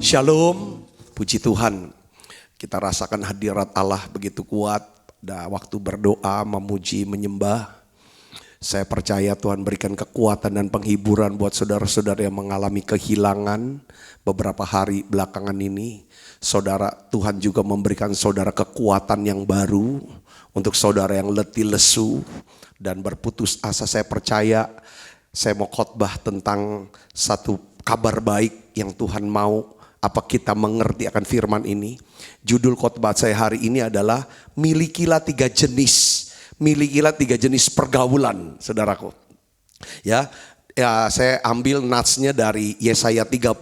Shalom, puji Tuhan. Kita rasakan hadirat Allah begitu kuat. Ada waktu berdoa, memuji, menyembah. Saya percaya Tuhan berikan kekuatan dan penghiburan buat saudara-saudara yang mengalami kehilangan beberapa hari belakangan ini. Saudara, Tuhan juga memberikan saudara kekuatan yang baru. Untuk saudara yang letih lesu dan berputus asa, saya percaya saya mau khotbah tentang satu kabar baik yang Tuhan mau. Apa kita mengerti akan firman ini? Judul khotbah saya hari ini adalah milikilah 3 jenis. Milikilah 3 jenis pergaulan, saudaraku. Ya, saya ambil natsnya dari Yesaya 30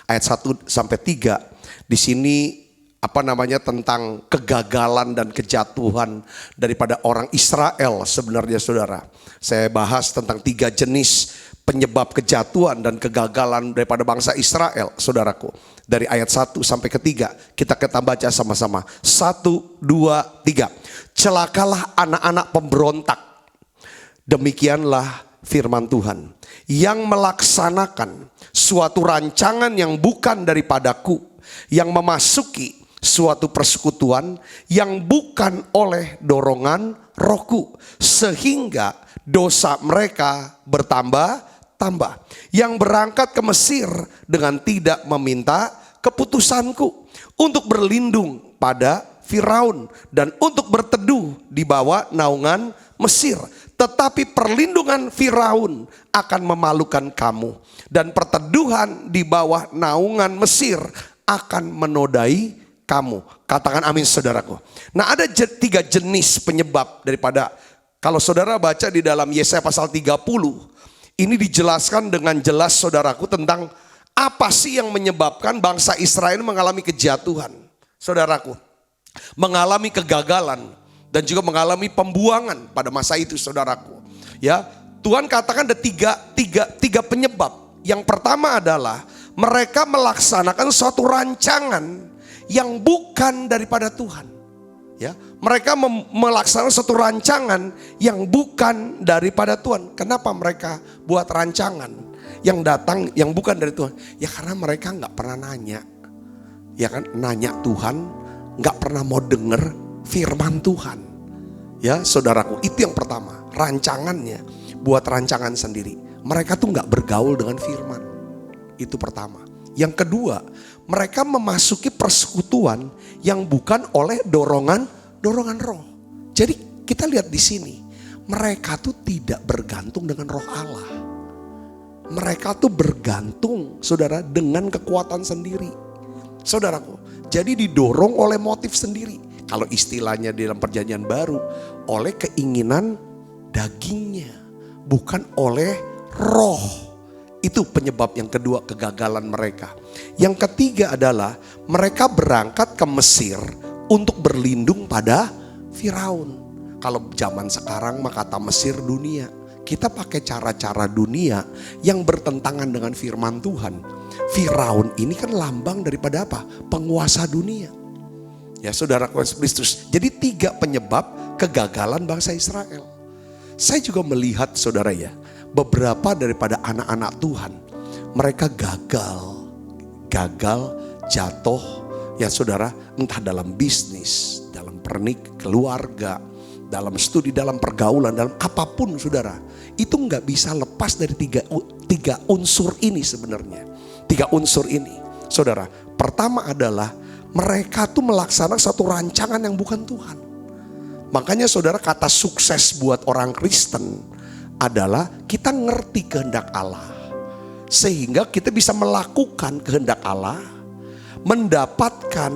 ayat 1 sampai 3. Di sini tentang kegagalan dan kejatuhan daripada orang Israel sebenarnya, saudara. Saya bahas tentang 3 jenis penyebab kejatuhan dan kegagalan daripada bangsa Israel, saudaraku. Dari ayat 1 sampai ke 3, kita baca sama-sama. 1, 2, 3. Celakalah anak-anak pemberontak. Demikianlah firman Tuhan. Yang melaksanakan suatu rancangan yang bukan daripadaku. Yang memasuki suatu persekutuan yang bukan oleh dorongan rohku. Sehingga dosa mereka bertambah. Yang berangkat ke Mesir dengan tidak meminta keputusanku, untuk berlindung pada Firaun dan untuk berteduh di bawah naungan Mesir. Tetapi perlindungan Firaun akan memalukan kamu, dan perteduhan di bawah naungan Mesir akan menodai kamu. Katakan amin, saudaraku. Nah, ada 3 jenis penyebab daripada, kalau saudara baca di dalam Yesaya pasal 30, ini dijelaskan dengan jelas, saudaraku, tentang apa sih yang menyebabkan bangsa Israel mengalami kejatuhan. Saudaraku, mengalami kegagalan dan juga mengalami pembuangan pada masa itu, saudaraku. Ya, Tuhan katakan ada tiga penyebab. Yang pertama adalah mereka melaksanakan suatu rancangan yang bukan daripada Tuhan. Ya, mereka melaksanakan suatu rancangan yang bukan daripada Tuhan. Kenapa mereka buat rancangan yang datang yang bukan dari Tuhan? Ya karena mereka nggak pernah nanya, ya kan? Nanya Tuhan, nggak pernah mau dengar firman Tuhan. Ya, saudaraku, itu yang pertama. Rancangannya buat rancangan sendiri. Mereka tuh nggak bergaul dengan firman. Itu pertama. Yang kedua, mereka memasuki persekutuan yang bukan oleh dorongan roh. Jadi kita lihat di sini, mereka tuh tidak bergantung dengan roh Allah. Mereka tuh bergantung, saudara, dengan kekuatan sendiri. Saudaraku, jadi didorong oleh motif sendiri. Kalau istilahnya di dalam perjanjian baru, oleh keinginan dagingnya, bukan oleh roh. Itu penyebab yang kedua kegagalan mereka. Yang ketiga adalah mereka berangkat ke Mesir untuk berlindung pada Firaun. Kalau zaman sekarang mah kata Mesir dunia. Kita pakai cara-cara dunia yang bertentangan dengan firman Tuhan. Firaun ini kan lambang daripada apa? Penguasa dunia. Ya, saudara Kristus. Jadi 3 penyebab kegagalan bangsa Israel. Saya juga melihat, saudara, ya, beberapa daripada anak-anak Tuhan, mereka gagal, jatuh, ya saudara, entah dalam bisnis, dalam keluarga, dalam studi, dalam pergaulan, dalam apapun, saudara. Itu nggak bisa lepas dari tiga unsur ini sebenarnya. 3 unsur ini, saudara. Pertama adalah mereka tuh melaksanakan satu rancangan yang bukan Tuhan. Makanya, saudara, kata sukses buat orang Kristen adalah kita ngerti kehendak Allah, sehingga kita bisa melakukan kehendak Allah, mendapatkan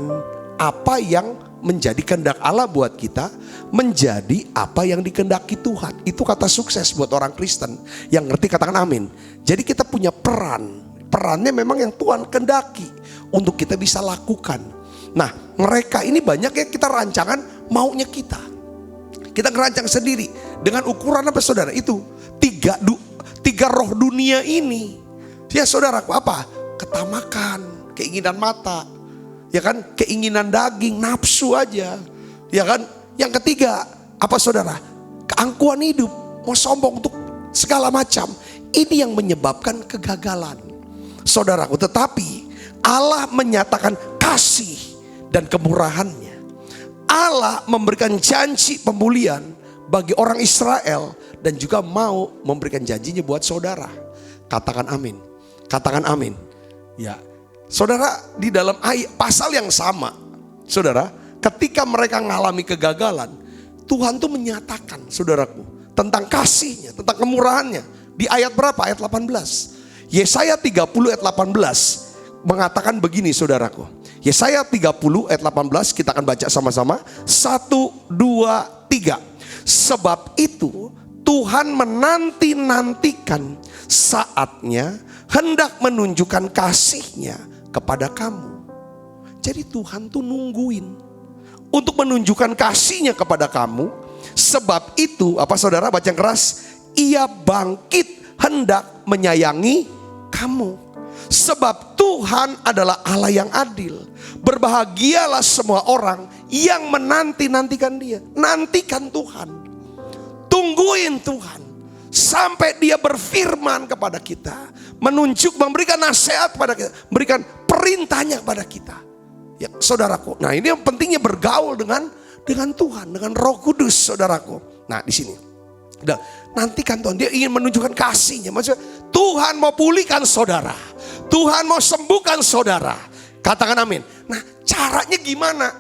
apa yang menjadi kehendak Allah buat kita, menjadi apa yang dikehendaki Tuhan. Itu kata sukses buat orang Kristen yang ngerti, katakan amin. Jadi kita punya perannya memang yang Tuhan kehendaki untuk kita bisa lakukan. Nah, mereka ini banyak yang kita rancangan maunya kita. Kita ngerancang sendiri dengan ukuran apa, saudara? Itu tiga roh dunia ini. Ya, saudaraku, apa? Ketamakan, keinginan mata, ya kan? Keinginan daging, nafsu aja, ya kan? Yang ketiga, apa, saudara? Keangkuhan hidup, mau sombong untuk segala macam. Ini yang menyebabkan kegagalan, saudaraku. Tetapi Allah menyatakan kasih dan kemurahannya. Allah memberikan janji pemulihan bagi orang Israel dan juga mau memberikan janjinya buat saudara. Katakan amin. Katakan amin. Ya, saudara, di dalam pasal yang sama, saudara, ketika mereka mengalami kegagalan, Tuhan tuh menyatakan, saudaraku, tentang kasihnya, tentang kemurahannya. Di ayat berapa? Ayat 18. Yesaya 30 ayat 18 mengatakan begini, saudaraku. Yesaya 30 ayat 18 kita akan baca sama-sama. 1, 2, 3. Sebab itu Tuhan menanti-nantikan saatnya hendak menunjukkan kasihnya kepada kamu. Jadi Tuhan tuh nungguin untuk menunjukkan kasihnya kepada kamu. Sebab itu, apa saudara, baca yang keras, Ia bangkit hendak menyayangi kamu. Sebab Tuhan adalah Allah yang adil. Berbahagialah semua orang yang menanti-nantikan Dia. Nantikan Tuhan, tungguin Tuhan sampai Dia berfirman kepada kita, memberikan nasihat kepada kita, memberikan perintahnya kepada kita. Ya, saudaraku. Nah, ini yang pentingnya bergaul dengan Tuhan, dengan Roh Kudus, saudaraku. Nah, di sini. Udah, nantikan Tuhan. Dia ingin menunjukkan kasihnya. Maksudnya Tuhan mau pulihkan saudara. Tuhan mau sembuhkan saudara. Katakan amin. Nah, caranya gimana?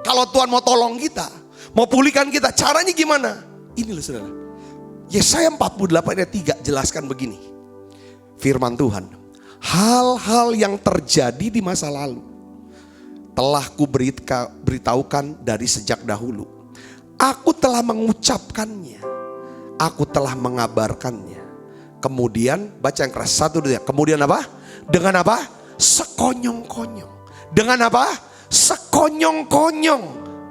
Kalau Tuhan mau tolong kita, mau pulihkan kita, caranya gimana? Ini loh saudara. Yesaya 48 ayat 3 jelaskan begini. Firman Tuhan. Hal-hal yang terjadi di masa lalu telah kuberitahukan dari sejak dahulu. Aku telah mengucapkannya. Aku telah mengabarkannya. Kemudian baca yang keras, 1, 2, 3. Kemudian apa? Dengan apa? Sekonyong-konyong. Dengan apa? Sekonyong-konyong.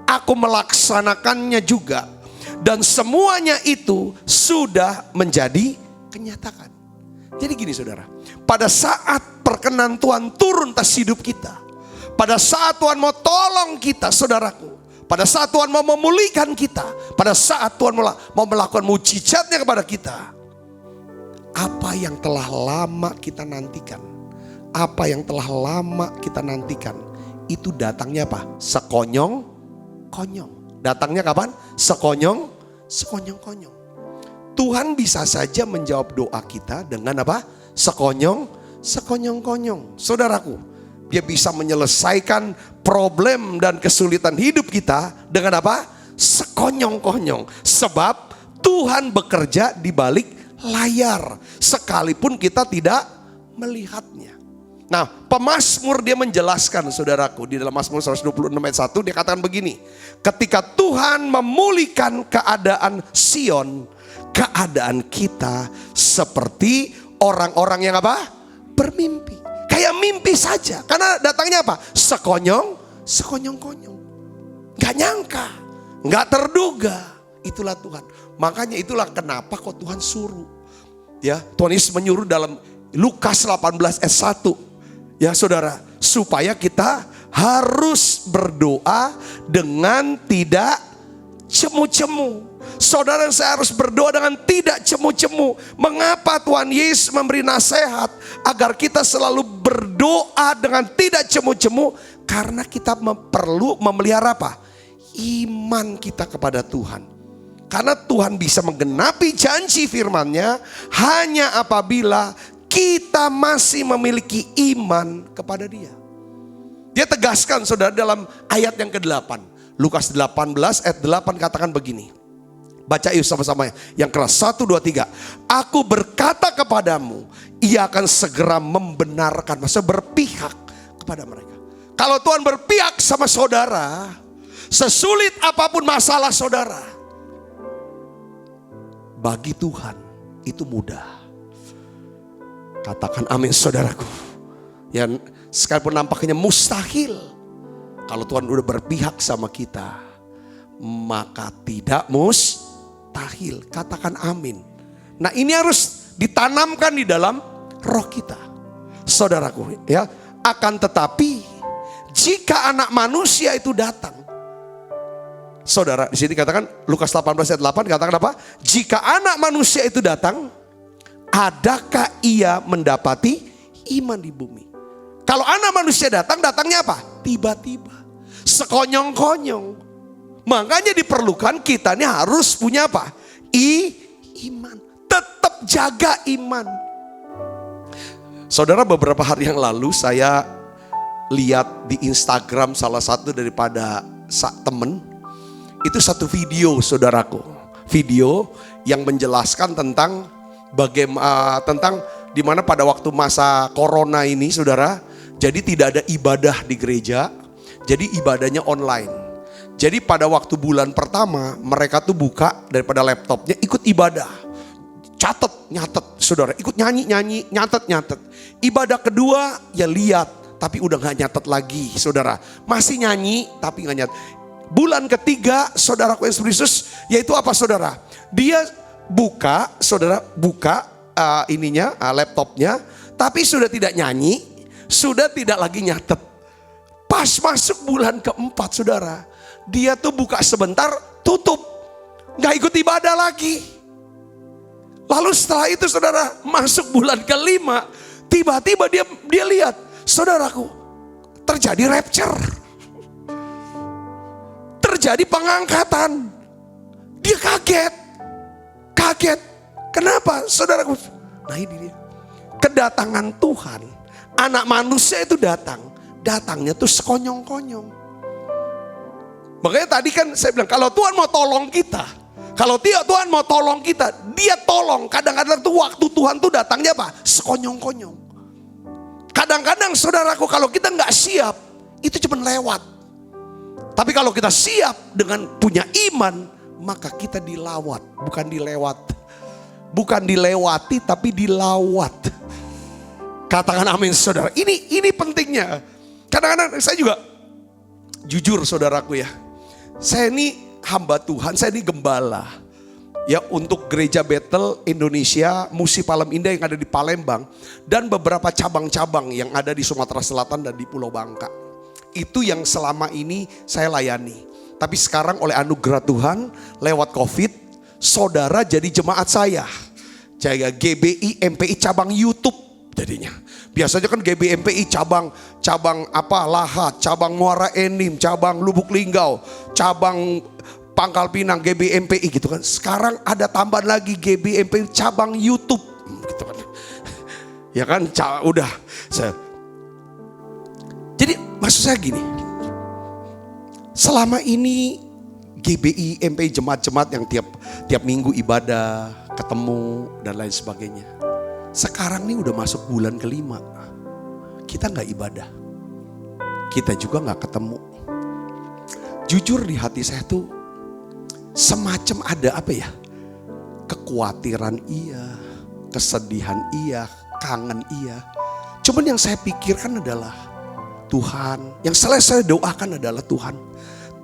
Aku melaksanakannya juga. Dan semuanya itu sudah menjadi kenyataan. Jadi gini saudara. Pada saat perkenan Tuhan turun atas hidup kita. Pada saat Tuhan mau tolong kita, saudaraku. Pada saat Tuhan mau memulihkan kita. Pada saat Tuhan mau melakukan mujizatnya kepada kita. Apa yang telah lama kita nantikan. Apa yang telah lama kita nantikan. Itu datangnya apa? Sekonyong-konyong. Datangnya kapan? Sekonyong-konyong. Tuhan bisa saja menjawab doa kita dengan apa? Sekonyong-konyong. Saudaraku, Dia bisa menyelesaikan problem dan kesulitan hidup kita dengan apa? Sekonyong-konyong. Sebab Tuhan bekerja di balik layar, sekalipun kita tidak melihatnya. Nah, pemazmur dia menjelaskan, saudaraku, di dalam Mazmur 126 ayat 1 dia katakan begini. Ketika Tuhan memulihkan keadaan Sion, keadaan kita seperti orang-orang yang apa? Bermimpi. Kayak mimpi saja. Karena datangnya apa? Sekonyong-konyong. Gak nyangka, gak terduga. Itulah Tuhan. Makanya itulah kenapa kok Tuhan suruh. Ya, Tuhan Yesus menyuruh dalam Lukas 18 ayat 1. Ya saudara, supaya kita harus berdoa dengan tidak cemu-cemu. Saudara, saya harus berdoa dengan tidak cemu-cemu. Mengapa Tuhan Yesus memberi nasihat agar kita selalu berdoa dengan tidak cemu-cemu? Karena kita perlu memelihara apa? Iman kita kepada Tuhan. Karena Tuhan bisa menggenapi janji firman-Nya hanya apabila kita masih memiliki iman kepada Dia. Dia tegaskan saudara dalam ayat yang ke-8. Lukas 18 ayat 8 katakan begini. Baca yuk sama-sama yang keras. 1, 2, 3. Aku berkata kepadamu, Ia akan segera membenarkan. Maksudnya berpihak kepada mereka. Kalau Tuhan berpihak sama saudara, sesulit apapun masalah saudara, bagi Tuhan itu mudah. Katakan amin saudaraku. Yang sekalipun nampaknya mustahil, kalau Tuhan udah berpihak sama kita, maka tidak mustahil. Katakan amin. Nah, ini harus ditanamkan di dalam roh kita, saudaraku. Ya, akan tetapi jika Anak Manusia itu datang, saudara, di sini katakan Lukas 18 ayat 8 katakan apa? Jika Anak Manusia itu datang, adakah Ia mendapati iman di bumi? Kalau anak manusia datang, datangnya apa? Tiba-tiba. Sekonyong-konyong. Makanya diperlukan kita ini harus punya apa? Iman. Tetap jaga iman. Saudara, beberapa hari yang lalu saya lihat di Instagram salah satu daripada temen. Itu satu video, saudaraku. Video yang menjelaskan tentang bagaimana, tentang dimana pada waktu masa corona ini, saudara, jadi tidak ada ibadah di gereja, jadi ibadahnya online. Jadi pada waktu bulan pertama mereka tuh buka daripada laptopnya, ikut ibadah, catat, nyatet, saudara, ikut nyanyi, nyatet. Ibadah kedua ya lihat, tapi udah gak nyatet lagi, saudara, masih nyanyi tapi gak nyatet. Bulan ketiga, saudaraku Yesus Kristus, yaitu apa, saudara? Dia buka, saudara, laptopnya, tapi sudah tidak nyanyi, sudah tidak lagi nyatet. Pas masuk bulan keempat, saudara, dia tuh buka sebentar, tutup, gak ikut ibadah lagi. Lalu setelah itu, saudara, masuk bulan kelima, tiba-tiba dia lihat, saudaraku, terjadi rapture, terjadi pengangkatan. Dia kaget. Kenapa, saudaraku? Nah ini dia, kedatangan Tuhan. Anak manusia itu datangnya tuh sekonyong-konyong. Makanya tadi kan saya bilang, kalau Tuhan mau tolong kita, Tuhan mau tolong kita, dia tolong. Kadang-kadang tuh waktu Tuhan tuh datangnya apa? Sekonyong-konyong. Kadang-kadang, saudaraku, kalau kita nggak siap, itu cuma lewat. Tapi kalau kita siap dengan punya iman, maka kita dilawat, bukan dilewat. Bukan dilewati, tapi dilawat. Katakan amin, saudara. Ini pentingnya. Kadang-kadang saya juga jujur, saudaraku ya. Saya ini hamba Tuhan, saya ini gembala. Ya, untuk Gereja Bethel Indonesia, Musi Palem Indah yang ada di Palembang, dan beberapa cabang-cabang yang ada di Sumatera Selatan dan di Pulau Bangka. Itu yang selama ini saya layani. Tapi sekarang oleh anugerah Tuhan, lewat COVID, saudara jadi jemaat saya. Saya GBI MPI cabang YouTube jadinya. Biasanya kan GBI MPI cabang apa, Lahat, cabang Muara Enim, cabang Lubuk Linggau, cabang Pangkal Pinang, GBI MPI gitu kan. Sekarang ada tambahan lagi GBI MPI cabang YouTube gitu kan. Ya kan, udah. Jadi maksud saya gini, selama ini GBI MPI jemaat-jemaat yang tiap minggu ibadah, ketemu dan lain sebagainya. Sekarang nih udah masuk bulan kelima, kita gak ibadah, kita juga gak ketemu. Jujur di hati saya tuh semacam ada apa ya, kekhawatiran iya, kesedihan iya, kangen iya. Cuman yang saya pikirkan adalah Tuhan, yang selalu saya doakan adalah Tuhan,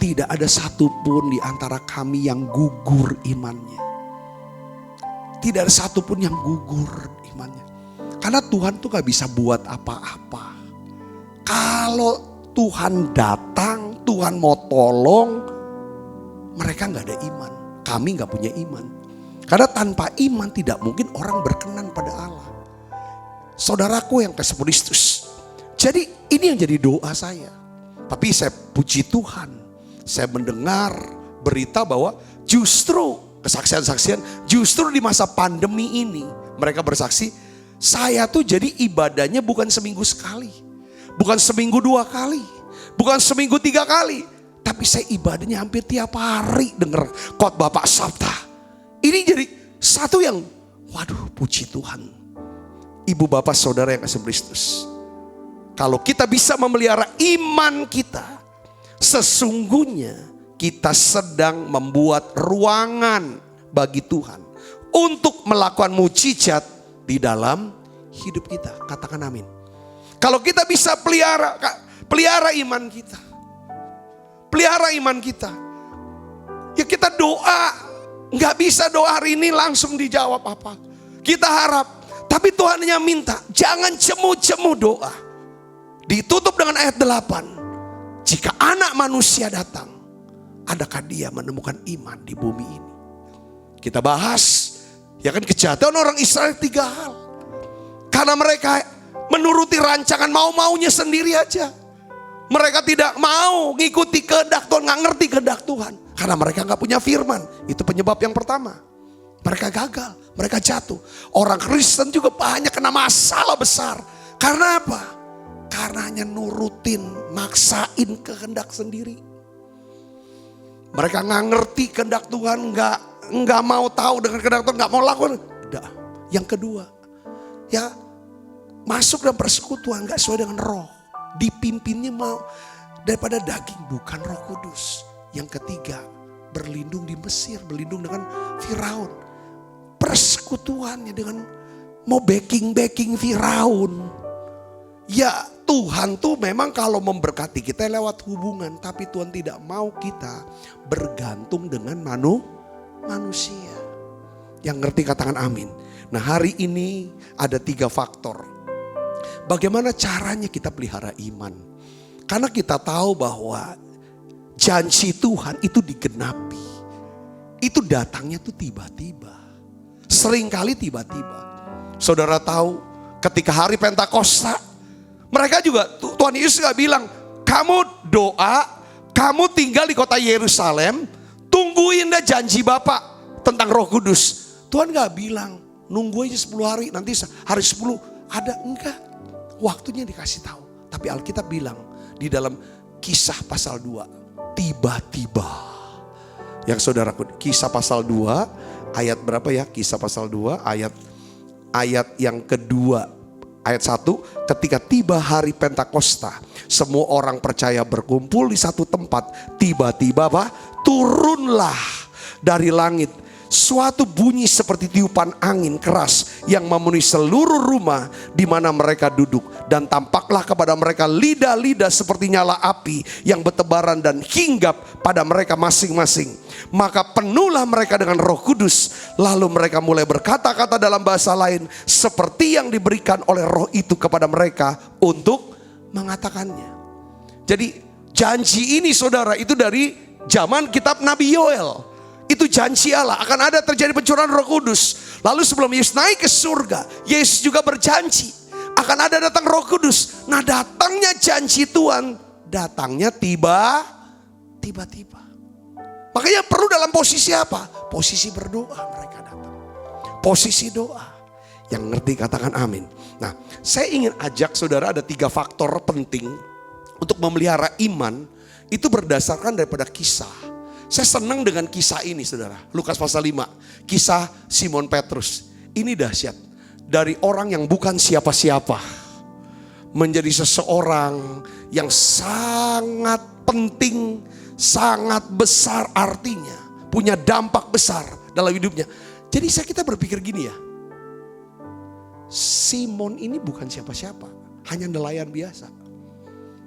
tidak ada satupun di antara kami yang gugur imannya. Tidak ada satupun yang gugur imannya. Karena Tuhan tuh gak bisa buat apa-apa. Kalau Tuhan datang, Tuhan mau tolong, mereka gak ada iman. Kami gak punya iman. Karena tanpa iman tidak mungkin orang berkenan pada Allah. Saudaraku yang kasih Kristus. Jadi ini yang jadi doa saya. Tapi saya puji Tuhan, saya mendengar berita bahwa justru kesaksian-saksian, justru di masa pandemi ini mereka bersaksi, saya tuh jadi ibadahnya bukan seminggu sekali, bukan seminggu 2 kali, bukan seminggu 3 kali, tapi saya ibadahnya hampir tiap hari dengar khotbah Pak Sabta. Ini jadi satu yang, waduh, puji Tuhan. Ibu bapak saudara yang kasih Kristus, kalau kita bisa memelihara iman kita, sesungguhnya kita sedang membuat ruangan bagi Tuhan untuk melakukan mujizat di dalam hidup kita. Katakan amin. Kalau kita bisa pelihara iman kita, pelihara iman kita, ya kita doa. Gak bisa doa hari ini langsung dijawab apa. Kita harap, tapi Tuhan hanya minta, jangan cemu-cemu doa. Ditutup dengan ayat 8. Jika anak manusia datang, adakah dia menemukan iman di bumi ini? Kita bahas, ya kan, kejahatan orang Israel 3 hal. Karena mereka menuruti rancangan mau-maunya sendiri aja. Mereka tidak mau ngikuti kehendak Tuhan, nggak ngerti kehendak Tuhan. Karena mereka nggak punya firman. Itu penyebab yang pertama. Mereka gagal, mereka jatuh. Orang Kristen juga banyak kena masalah besar. Karena apa? Karena hanya nurutin, maksain kehendak sendiri. Mereka nggak ngerti kehendak Tuhan, nggak mau tahu dengan kehendak Tuhan, nggak mau lakukan. Udah. Yang kedua, ya masuk dalam persekutuan nggak sesuai dengan roh. Dipimpinnya mau daripada daging, bukan Roh Kudus. Yang ketiga, berlindung di Mesir, berlindung dengan Firaun. Persekutuannya dengan mau backing Firaun. Ya Tuhan tuh memang kalau memberkati kita lewat hubungan, tapi Tuhan tidak mau kita bergantung dengan manusia. Yang ngerti katakan amin. Nah, hari ini ada 3 faktor. Bagaimana caranya kita pelihara iman? Karena kita tahu bahwa janji Tuhan itu digenapi. Itu datangnya tuh tiba-tiba. Seringkali tiba-tiba. Saudara tahu ketika hari Pentakosta, mereka juga, Tuhan Yesus gak bilang, kamu doa, kamu tinggal di kota Yerusalem, tungguin deh janji Bapak tentang Roh Kudus. Tuhan gak bilang, nunggu aja 10 hari, nanti hari 10 ada, enggak. Waktunya dikasih tahu. Tapi Alkitab bilang di dalam Kisah pasal 2, tiba-tiba. Yang saudaraku, Kisah pasal 2 ayat berapa ya? Kisah pasal 2 ayat yang kedua. Ayat 1, ketika tiba hari Pentakosta, semua orang percaya berkumpul di satu tempat. Tiba-tiba apa? Turunlah dari langit suatu bunyi seperti tiupan angin keras yang memenuhi seluruh rumah di mana mereka duduk. Dan tampaklah kepada mereka lidah-lidah seperti nyala api yang bertebaran dan hinggap pada mereka masing-masing. Maka penuhlah mereka dengan Roh Kudus. Lalu mereka mulai berkata-kata dalam bahasa lain seperti yang diberikan oleh Roh itu kepada mereka untuk mengatakannya. Jadi janji ini saudara itu dari zaman kitab Nabi Yoel. Itu janji Allah, akan ada terjadi pencurahan Roh Kudus. Lalu sebelum Yesus naik ke surga, Yesus juga berjanji akan ada datang Roh Kudus. Nah, datangnya janji Tuhan, datangnya tiba-tiba. Makanya perlu dalam posisi apa? Posisi berdoa mereka datang. Posisi doa. Yang ngerti katakan amin. Nah, saya ingin ajak saudara, ada 3 faktor penting untuk memelihara iman. Itu berdasarkan daripada kisah. Saya senang dengan kisah ini saudara. Lukas pasal 5. Kisah Simon Petrus. Ini dahsyat. Dari orang yang bukan siapa-siapa. Menjadi seseorang yang sangat penting. Sangat besar artinya. Punya dampak besar dalam hidupnya. Jadi kita berpikir gini ya. Simon ini bukan siapa-siapa. Hanya nelayan biasa.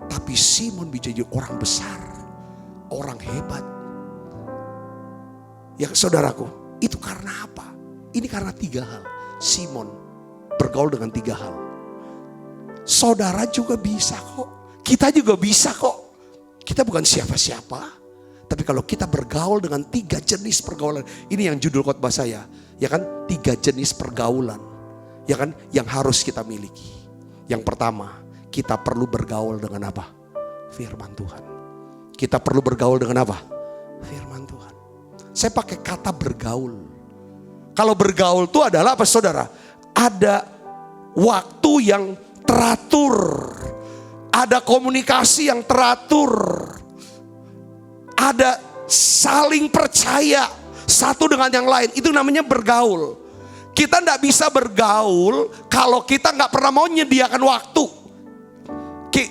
Tapi Simon bisa jadi orang besar. Orang hebat. Ya saudaraku, itu karena apa? Ini karena 3 hal. Simon bergaul dengan 3 hal. Saudara juga bisa kok. Kita juga bisa kok. Kita bukan siapa-siapa. Tapi kalau kita bergaul dengan 3 jenis pergaulan. Ini yang judul khotbah saya. Ya kan, 3 jenis pergaulan. Ya kan, yang harus kita miliki. Yang pertama, kita perlu bergaul dengan apa? Firman Tuhan. Kita perlu bergaul dengan apa? Firman Tuhan. Saya pakai kata bergaul. Kalau bergaul itu adalah apa saudara? Ada waktu yang teratur. Ada komunikasi yang teratur. Ada saling percaya satu dengan yang lain. Itu namanya bergaul. Kita tidak bisa bergaul kalau kita nggak pernah mau menyediakan waktu.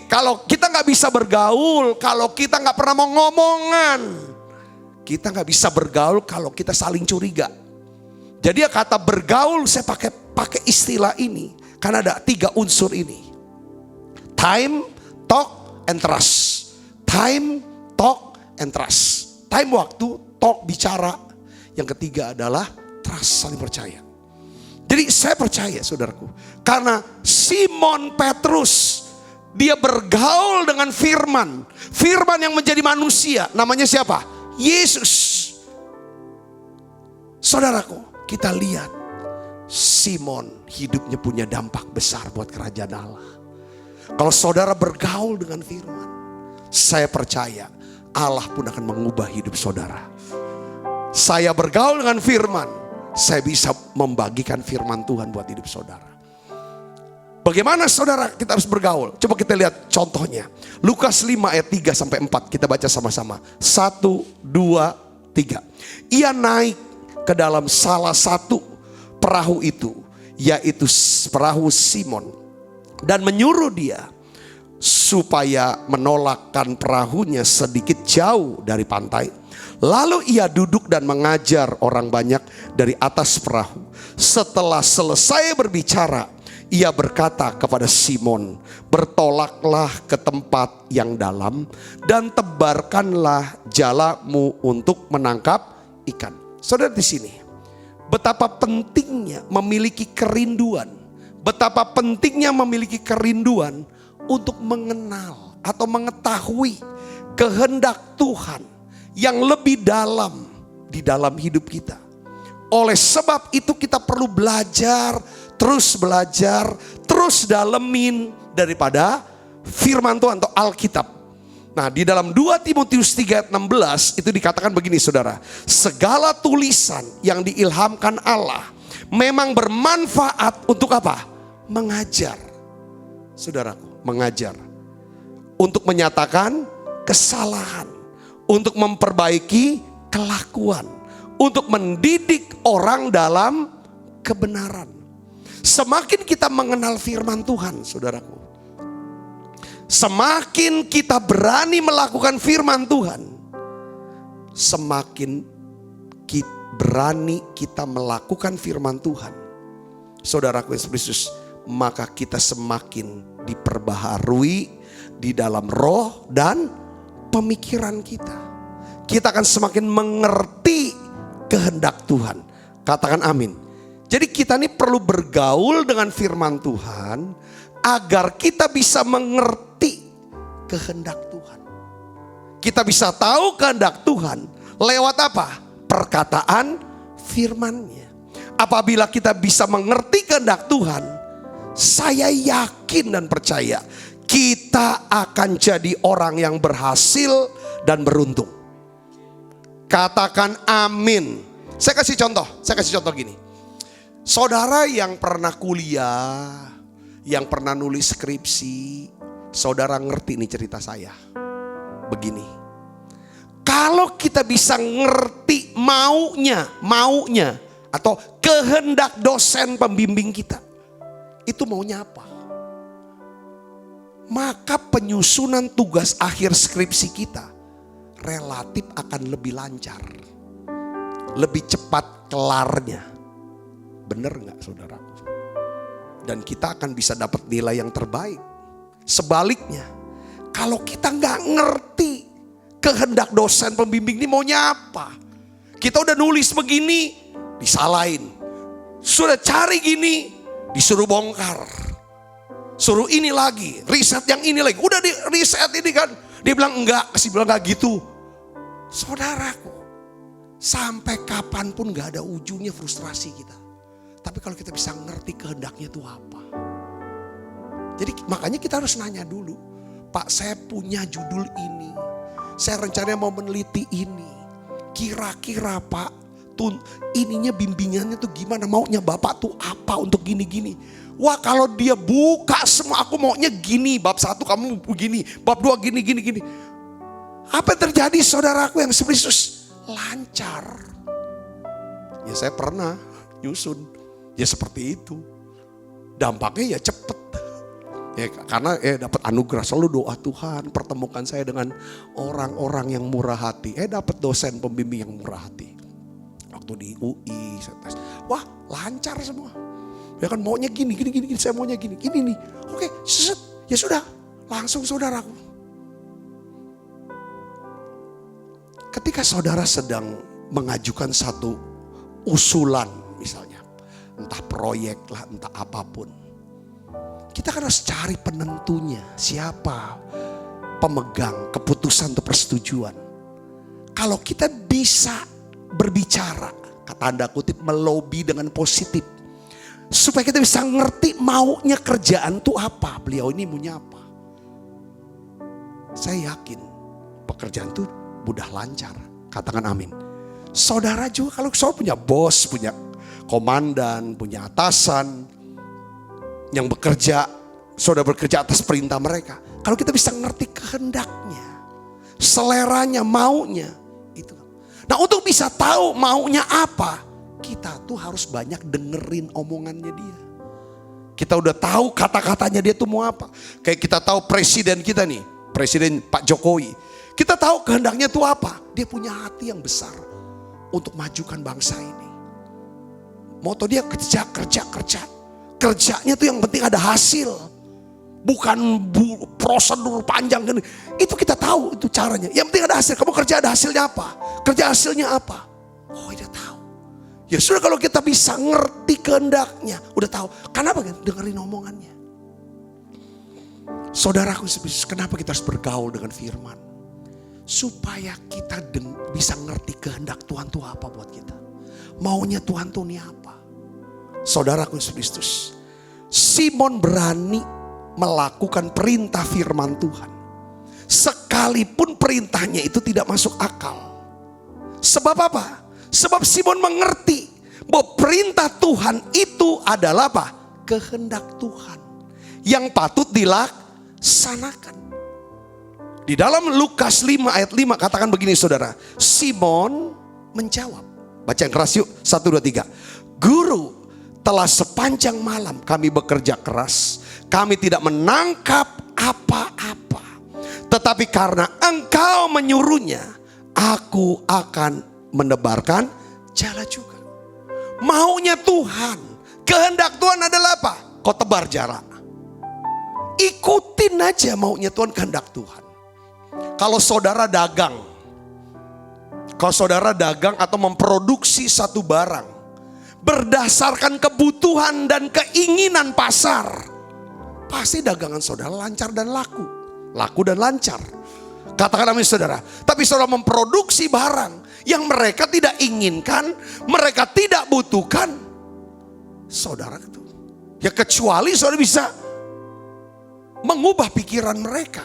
Kalau kita nggak bisa bergaul kalau kita nggak pernah mau ngomongan. Kita nggak bisa bergaul kalau kita saling curiga. Jadi ya kata bergaul saya pakai istilah ini karena ada 3 unsur ini. Time, talk, and trust. Time, talk, and trust. Time waktu, talk bicara. Yang ketiga adalah trust, saling percaya. Jadi saya percaya saudaraku, karena Simon Petrus dia bergaul dengan firman. Firman yang menjadi manusia, namanya siapa? Yesus. Saudaraku, kita lihat Simon hidupnya punya dampak besar buat kerajaan Allah. Kalau saudara bergaul dengan firman, saya percaya Allah pun akan mengubah hidup saudara. Saya bergaul dengan firman, saya bisa membagikan firman Tuhan buat hidup saudara. Bagaimana saudara kita harus bergaul? Coba kita lihat contohnya. Lukas 5 ayat 3 sampai 4. Kita baca sama-sama. 1, 2, 3. Ia naik ke dalam salah satu perahu itu, yaitu perahu Simon, dan menyuruh dia supaya menolakkan perahunya sedikit jauh dari pantai. Lalu ia duduk dan mengajar orang banyak dari atas perahu. Setelah selesai berbicara, ia berkata kepada Simon, bertolaklah ke tempat yang dalam dan tebarkanlah jalamu untuk menangkap ikan. Saudara, di sini betapa pentingnya memiliki kerinduan, betapa pentingnya memiliki kerinduan untuk mengenal atau mengetahui kehendak Tuhan yang lebih dalam di dalam hidup kita. Oleh sebab itu kita perlu belajar, terus dalemin daripada firman Tuhan atau Alkitab. Nah, di dalam 2 Timotius 3 ayat 16 itu dikatakan begini saudara. Segala tulisan yang diilhamkan Allah memang bermanfaat untuk apa? Mengajar. Saudaraku, mengajar. Untuk menyatakan kesalahan. Untuk memperbaiki kelakuan. Untuk mendidik orang dalam kebenaran. Semakin kita mengenal firman Tuhan, saudaraku, semakin kita berani melakukan firman Tuhan, semakin berani kita melakukan firman Tuhan, saudaraku Yesus Kristus, maka kita semakin diperbaharui di dalam roh dan pemikiran kita. Kita akan semakin mengerti kehendak Tuhan. Katakan amin. Jadi kita ini perlu bergaul dengan firman Tuhan agar kita bisa mengerti kehendak Tuhan. Kita bisa tahu kehendak Tuhan lewat apa? Perkataan firman-Nya. Apabila kita bisa mengerti kehendak Tuhan, saya yakin dan percaya kita akan jadi orang yang berhasil dan beruntung. Katakan amin. Saya kasih contoh gini. Saudara yang pernah kuliah, yang pernah nulis skripsi, saudara ngerti nih cerita saya. Begini, kalau kita bisa ngerti maunya atau kehendak dosen pembimbing kita, itu maunya apa? Maka penyusunan tugas akhir skripsi kita relatif akan lebih lancar, lebih cepat kelarnya. Benar gak saudaraku? Dan kita akan bisa dapat nilai yang terbaik. Sebaliknya, kalau kita gak ngerti kehendak dosen pembimbing ini maunya apa, kita udah nulis begini, disalahin. Sudah cari gini, disuruh bongkar. Suruh ini lagi, riset yang ini lagi. Udah di riset ini kan, dia bilang enggak, kasih bilang enggak gitu. Saudaraku, sampai kapanpun gak ada ujungnya frustrasi kita. Tapi kalau kita bisa ngerti kehendaknya itu apa. Jadi makanya kita harus nanya dulu. Pak, saya punya judul ini. Saya rencananya mau meneliti ini. Kira-kira Pak, ininya bimbingannya tuh gimana? Maunya Bapak tuh apa untuk gini-gini? Wah, kalau dia buka semua, aku maunya gini. Bab 1 kamu begini, bab 2 gini. Apa yang terjadi saudaraku yang Yesus? Lancar. Ya saya pernah nyusun. Ya seperti itu. Dampaknya ya cepet. Ya, karena dapat anugerah, selalu doa Tuhan pertemukan saya dengan orang-orang yang murah hati. Dapat dosen pembimbing yang murah hati. Waktu di UI saya tes. Wah, lancar semua. Ya kan maunya gini, saya maunya gini nih. Oke, set, ya sudah, langsung saudaraku. Ketika saudara sedang mengajukan satu usulan misalnya, entah proyek lah, entah apapun, kita kan harus cari penentunya, siapa pemegang keputusan atau persetujuan. Kalau kita bisa berbicara, kata tanda kutip, melobi dengan positif, Supaya kita bisa ngerti maunya kerjaan itu apa. Beliau ini maunya apa. Saya yakin pekerjaan itu mudah lancar. Katakan amin. Saudara juga kalau saudara punya bos, punya komandan, punya atasan yang bekerja, saudara bekerja atas perintah mereka. Kalau kita bisa ngerti kehendaknya, seleranya, maunya itu. Nah, untuk bisa tahu maunya apa, kita tuh harus banyak dengerin omongannya dia. Kita udah tahu kata-katanya dia tuh mau apa. Kayak kita tahu presiden kita nih, Presiden Pak Jokowi. Kita tahu kehendaknya tuh apa. Dia punya hati yang besar untuk majukan bangsa ini. Moto dia kerja. Kerjanya tuh yang penting ada hasil. Bukan prosedur panjang. Itu kita tahu itu caranya. Yang penting ada hasil. Kamu kerja ada hasilnya apa? Kerja hasilnya apa? Oh, dia tahu. Ya sudah, kalau kita bisa ngerti kehendaknya. Udah tahu. Kenapa kan? Dengerin omongannya. Saudaraku, kenapa kita harus bergaul dengan firman? Supaya kita bisa ngerti kehendak Tuhan itu apa buat kita. Maunya Tuhan tuh ini apa. Saudaraku Kristus, Simon berani melakukan perintah firman Tuhan. Sekalipun perintahnya itu tidak masuk akal. Sebab apa? Sebab Simon mengerti bahwa perintah Tuhan itu adalah apa? Kehendak Tuhan yang patut dilaksanakan. Di dalam Lukas 5 ayat 5 katakan begini saudara. Simon menjawab. Baca yang keras yuk. 1, 2, 3. Guru, telah sepanjang malam kami bekerja keras. Kami tidak menangkap apa-apa. Tetapi karena engkau menyuruhnya, aku akan menebarkan jala juga. Maunya Tuhan, kehendak Tuhan adalah apa? Kau tebar jala. Ikutin aja maunya Tuhan, kehendak Tuhan. Kalau saudara dagang atau memproduksi satu barang berdasarkan kebutuhan dan keinginan pasar, pasti dagangan saudara lancar dan laku dan lancar. Katakan amin saudara. Tapi saudara memproduksi barang yang mereka tidak inginkan, mereka tidak butuhkan, saudara itu ya kecuali saudara bisa mengubah pikiran mereka,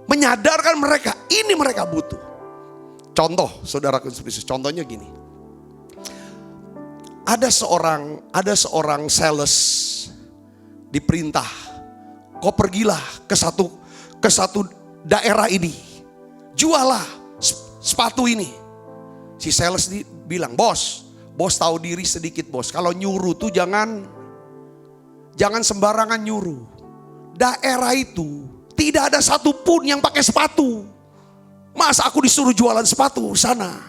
menyadarkan mereka ini mereka butuh. Contoh saudara, contohnya gini. Ada seorang sales diperintah, kau pergilah ke satu daerah ini, jualah sepatu ini. Si sales bilang, bos tahu diri sedikit bos. Kalau nyuruh tuh jangan sembarangan nyuruh. Daerah itu tidak ada satupun yang pakai sepatu. Masa aku disuruh jualan sepatu sana?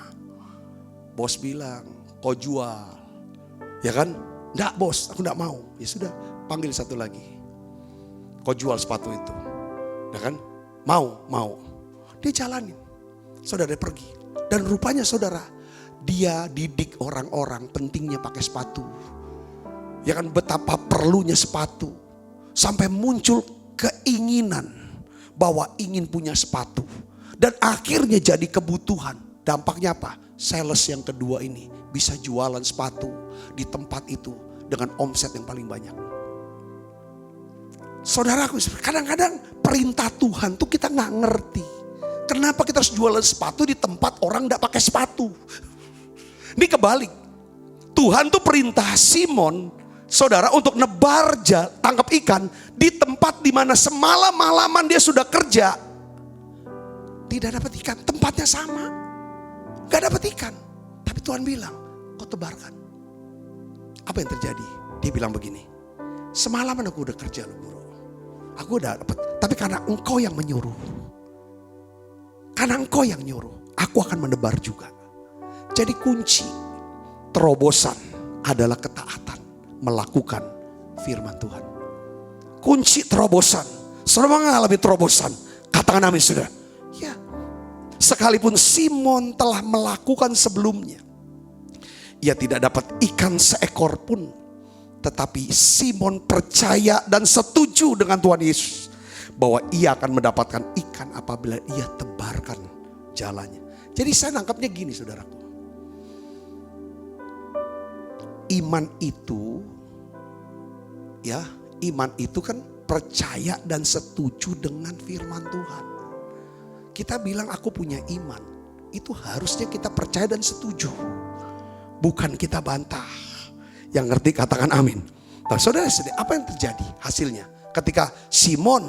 Bos bilang, kau jual. Ya kan? Enggak bos, aku enggak mau. Ya sudah, panggil satu lagi. Kau jual sepatu itu. Ya kan? Mau. Dia jalanin. Saudara dia pergi. Dan rupanya saudara, dia didik orang-orang pentingnya pakai sepatu. Ya kan, betapa perlunya sepatu. Sampai muncul keinginan bahwa ingin punya sepatu. Dan akhirnya jadi kebutuhan. Dampaknya apa? Sales yang kedua ini bisa jualan sepatu di tempat itu dengan omset yang paling banyak. Saudaraku, kadang-kadang perintah Tuhan tuh kita gak ngerti. Kenapa kita harus jualan sepatu di tempat orang gak pakai sepatu? Ini kebalik. Tuhan tuh perintah Simon, saudara, untuk nebar tangkap ikan di tempat dimana semalam-malaman dia sudah kerja. Tidak dapat ikan, tempatnya sama. Gak dapat ikan. Tapi Tuhan bilang, kau tebarkan. Apa yang terjadi? Dia bilang begini, semalaman aku udah kerja loh guru. Aku udah dapat, tapi karena engkau yang menyuruh. Karena engkau yang nyuruh, aku akan menebar juga. Jadi kunci terobosan adalah ketaatan, melakukan firman Tuhan. Kunci terobosan. Saudara mengalami terobosan, katakan amin saudara. Ya, sekalipun Simon telah melakukan sebelumnya, ia tidak dapat ikan seekor pun. Tetapi Simon percaya dan setuju dengan Tuhan Yesus bahwa ia akan mendapatkan ikan apabila ia tebarkan jalannya. Jadi saya nangkapnya gini saudaraku. Iman itu ya, iman itu kan percaya dan setuju dengan firman Tuhan. Kita bilang aku punya iman, itu harusnya kita percaya dan setuju, bukan kita bantah. Yang ngerti katakan amin. Nah saudara, apa yang terjadi hasilnya ketika Simon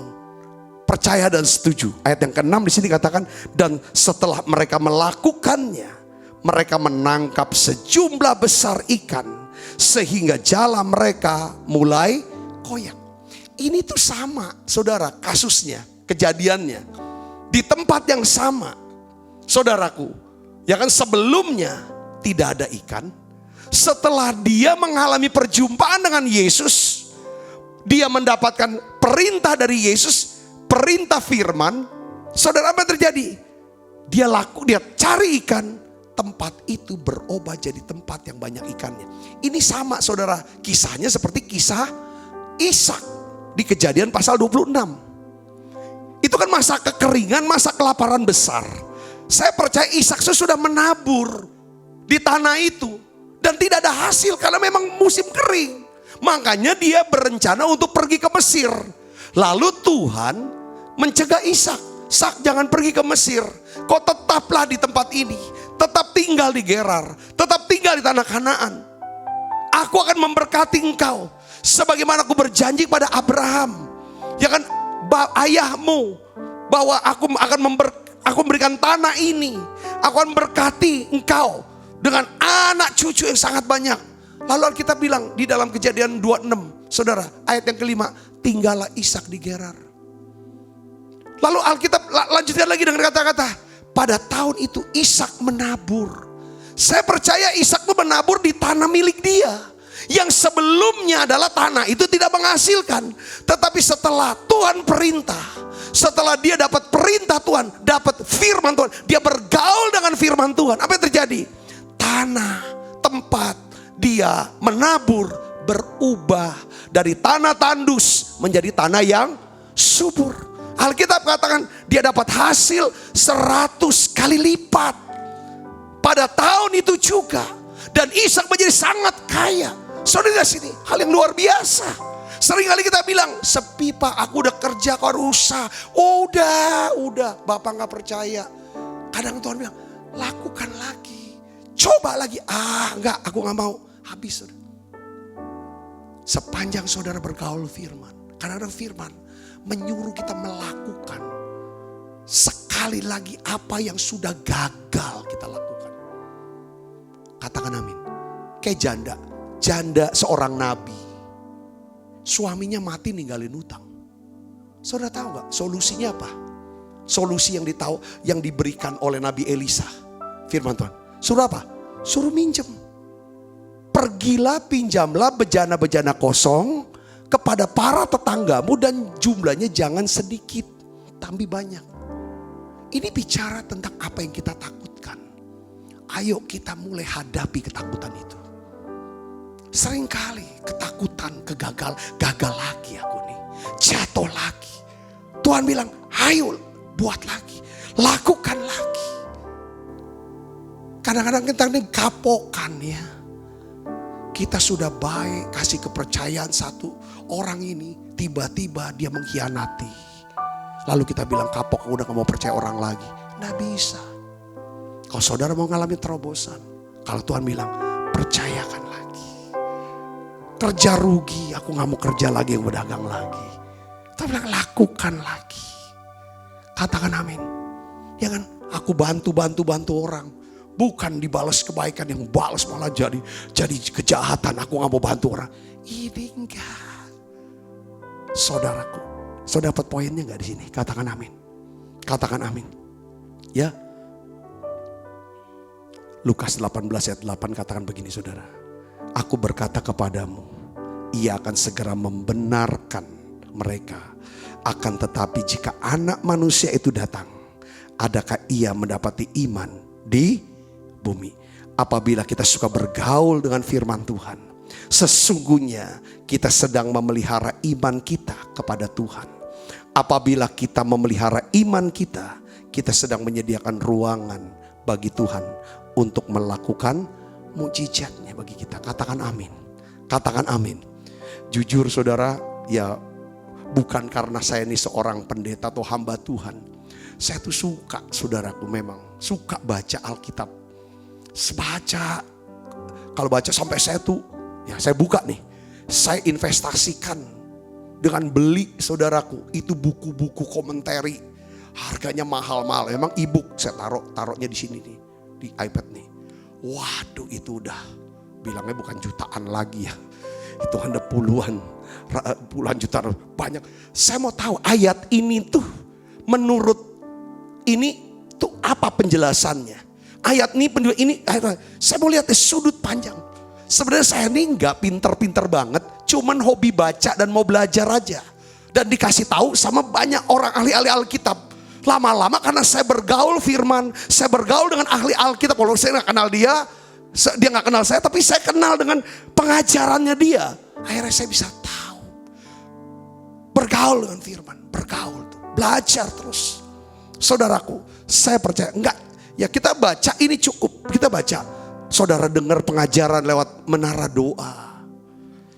percaya dan setuju? Ayat yang ke-6 di sini katakan, dan setelah mereka melakukannya, mereka menangkap sejumlah besar ikan sehingga jala mereka mulai koyak. Ini tuh sama saudara kasusnya, kejadiannya di tempat yang sama. Saudaraku, ya kan, sebelumnya tidak ada ikan. Setelah dia mengalami perjumpaan dengan Yesus, dia mendapatkan perintah dari Yesus, perintah firman. Saudara, apa yang terjadi? Dia cari ikan, tempat itu berubah jadi tempat yang banyak ikannya. Ini sama saudara, kisahnya seperti kisah Ishak di Kejadian pasal 26. Itu kan masa kekeringan, masa kelaparan besar. Saya percaya Ishak sudah menabur di tanah itu dan tidak ada hasil karena memang musim kering. Makanya dia berencana untuk pergi ke Mesir. Lalu Tuhan mencegah Ishak, "Ishak, jangan pergi ke Mesir. Kau tetaplah di tempat ini. Tetap tinggal di Gerar. Tetap tinggal di tanah Kanaan. Aku akan memberkati engkau sebagaimana aku berjanji pada Abraham, ya kan, ayahmu, bahwa aku memberikan tanah ini. Aku akan berkati engkau dengan anak cucu yang sangat banyak." Lalu Alkitab bilang di dalam Kejadian 26, saudara, ayat yang ke-5, tinggallah Ishak di Gerar. Lalu Alkitab lanjutkan lagi dengan kata-kata, pada tahun itu Ishak menabur. Saya percaya Ishak itu menabur di tanah milik dia, yang sebelumnya adalah tanah itu tidak menghasilkan. Tetapi setelah Tuhan perintah, setelah dia dapat perintah Tuhan, dapat firman Tuhan, dia bergaul dengan firman Tuhan, apa yang terjadi? Tanah tempat dia menabur berubah dari tanah tandus menjadi tanah yang subur. Alkitab katakan dia dapat hasil 100 kali lipat pada tahun itu juga. Dan Ishak menjadi sangat kaya. Saudara, sini hal yang luar biasa. Sering kali kita bilang, "Sepi Pak, aku udah kerja, kau rusak." Oh, udah, Bapak gak percaya. Kadang Tuhan bilang, lakukan lagi, coba lagi. Enggak, aku gak mau. Habis saudara. Sepanjang saudara bergaul firman, karena ada firman menyuruh kita melakukan sekali lagi apa yang sudah gagal kita lakukan. Katakan amin. Kayak janda seorang nabi, suaminya mati ninggalin utang. Saudara tahu gak solusinya apa? Solusi yang diberikan oleh Nabi Elisa, firman Tuhan, suruh apa? Suruh minjem. Pergilah, pinjamlah bejana-bejana kosong kepada para tetanggamu, dan jumlahnya jangan sedikit, tapi banyak. Ini bicara tentang apa yang kita takutkan. Ayo kita mulai hadapi ketakutan itu. Seringkali ketakutan, gagal lagi aku nih, jatuh lagi. Tuhan bilang, ayo buat lagi, lakukan lagi. Kadang-kadang kita ini kapokan ya. Kita sudah baik, kasih kepercayaan satu orang ini, tiba-tiba dia mengkhianati. Lalu kita bilang kapok, udah gak mau percaya orang lagi. Nggak bisa. Kalau saudara mau ngalami terobosan, kalau Tuhan bilang percayakan lagi. Kerja rugi, aku gak mau kerja lagi, yang berdagang lagi. Tuhan bilang lakukan lagi. Katakan amin. Ya kan, aku bantu orang. Bukan dibalas kebaikan, yang balas malah jadi kejahatan. Aku gak mau bantu orang. Ini enggak. Saudaraku, saudara dapat poinnya enggak di sini? Katakan amin. Katakan amin. Ya. Lukas 18 ayat 8 katakan begini saudara. Aku berkata kepadamu, ia akan segera membenarkan mereka. Akan tetapi jika anak manusia itu datang, adakah ia mendapati iman di bumi? Apabila kita suka bergaul dengan firman Tuhan, sesungguhnya kita sedang memelihara iman kita kepada Tuhan. Apabila kita memelihara iman kita, kita sedang menyediakan ruangan bagi Tuhan untuk melakukan mukjizatnya bagi kita. Katakan amin. Katakan amin. Jujur saudara, ya bukan karena saya ini seorang pendeta atau hamba Tuhan. Saya tuh suka, saudaraku, memang suka baca Alkitab. Kalau baca sampai saya tuh, ya saya buka nih, saya investasikan dengan beli, saudaraku, itu buku-buku komentari. Harganya mahal-mahal, memang e-book saya taruhnya di sini nih, di iPad nih. Waduh, itu udah bilangnya bukan jutaan lagi ya. Itu ada puluhan juta, banyak. Saya mau tahu ayat ini tuh menurut ini tuh apa penjelasannya. Ayat ini saya mau lihat dari sudut panjang. Sebenarnya saya ini nggak pinter-pinter banget, cuman hobi baca dan mau belajar aja. Dan dikasih tahu sama banyak orang ahli-ahli Alkitab. Lama-lama karena saya bergaul firman, saya bergaul dengan ahli Alkitab. Kalau saya nggak kenal dia nggak kenal saya, tapi saya kenal dengan pengajarannya dia. Akhirnya saya bisa tahu. Bergaul dengan firman, belajar terus. Saudaraku, saya percaya ya kita baca ini cukup, kita baca. Saudara dengar pengajaran lewat menara doa,